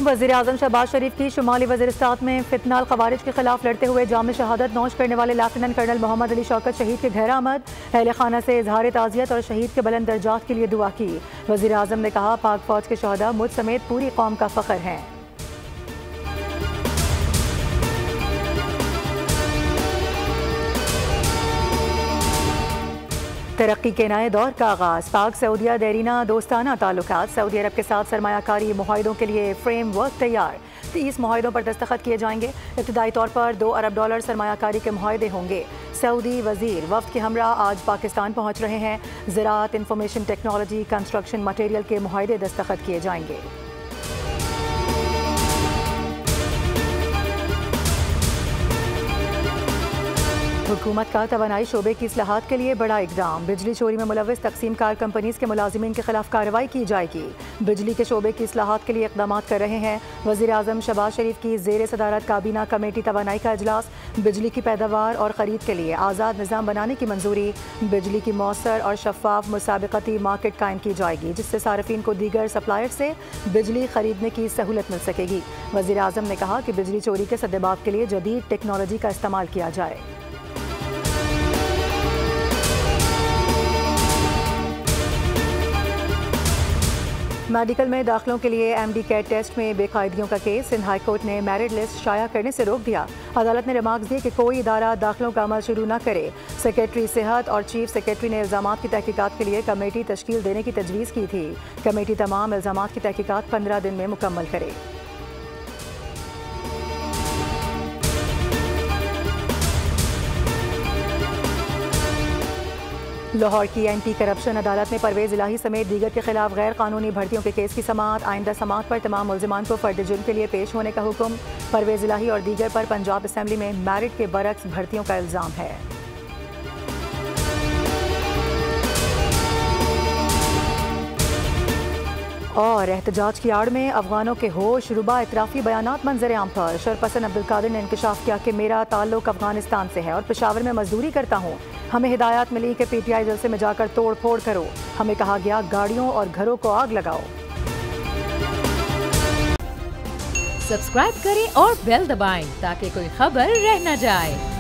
वज़ीर-ए-आज़म शहबाज शरीफ की शुमाली वज़ीरिस्तान में फितनाल ख़वारिज के खिलाफ लड़ते हुए जाम शहादत नौश करने वाले लेफ्टिनेंट कर्नल मोहम्मद अली शौकत शहीद के घर आमद। अहले खाना से इजहार ताज़ियत और शहीद के बुलंद दर्जात के लिए दुआ की। वज़ीर-ए-आज़म ने कहा, पाक फौज के शहदा मुझ समेत पूरी कौम का फ़ख्र हैं। तरक्की के नए दौर का आगाज। पाक सऊदिया देरीना दोस्ताना ताल्लुकात। सऊदी अरब के साथ सरमायाकारी मुआहिदों के लिए फ्रेम वर्क तैयार। 30 मुआहिदों पर दस्तखत किए जाएंगे। इब्तदाई तौर पर $2 अरब सरमायाकारी के मुआहिदे होंगे। सऊदी वजीर वफ्द के हमरा आज पाकिस्तान पहुंच रहे हैं। ज़राअत, इंफॉर्मेशन टेक्नोलॉजी, कंस्ट्रक्शन मटेरियल के मुआहिदे दस्तखत किए जाएंगे। हुकूमत का तवानाई शोबे की इस्लाहात के लिए बड़ा इकदाम। बिजली चोरी में मुलविस तकसीम कार कंपनीज के मुलाजिमीन के खिलाफ कार्रवाई की जाएगी। बिजली के शोबे की इस्लाहात के लिए इकदाम कर रहे हैं। वज़ीर-ए-आज़म शहबाज शरीफ की ज़ेर सदारत काबीना कमेटी तवानाई का इजलास। बिजली की पैदावार और ख़रीद के लिए आज़ाद निज़ाम बनाने की मंजूरी। बिजली की मौसर और शफाफ मुसाबिकती मार्केट कायम की जाएगी, जिससे सार्फिन को दीगर सप्लायर से बिजली खरीदने की सहूलत मिल सकेगी। वज़ीर-ए-आज़म ने कहा कि बिजली चोरी के सद्देबाब के लिए जदीद टेक्नोलॉजी का इस्तेमाल किया जाए। मेडिकल में दाखिलों के लिए MD कैट टेस्ट में बेकायदियों का केस। सिंध हाई कोर्ट ने मेरिट लिस्ट शाया करने से रोक दिया। अदालत ने रिमार्क्स दिए कि कोई इदारा दाखिलों का अमल शुरू न करे। सेक्रेटरी सेहत और चीफ सेक्रेटरी ने इल्जामात की तहकीकात के लिए कमेटी तश्कील देने की तजवीज़ की थी। कमेटी तमाम इल्जामात की तहकीकात 15 दिन में मुकम्मल करे। लाहौर की एंटी करप्शन अदालत ने परवेज इलाही समेत दीगर के खिलाफ गैर कानूनी भर्तियों के केस की समाअत। आइंदा समाअत पर तमाम मुल्जिमान को फर्द जुर्म के लिए पेश होने का हुक्म। परवेज इलाही और दीगर पर पंजाब असेंबली में मेरिट के बरक्स भर्तियों का इल्जाम है। और एहतजाज की आड़ में अफगानों के होश रुबा इतराफी बयानात मंजर आम पर। शरपसन अब्दुल कादिर ने इंकशाफ किया कि मेरा ताल्लुक अफगानिस्तान से है और पेशावर में मजदूरी करता हूँ। हमें हिदायत मिली कि PTI जलसे में जाकर तोड़ फोड़ करो। हमें कहा गया गाड़ियों और घरों को आग लगाओ। सब्सक्राइब करें और बेल दबाएं ताकि कोई खबर रह न जाए।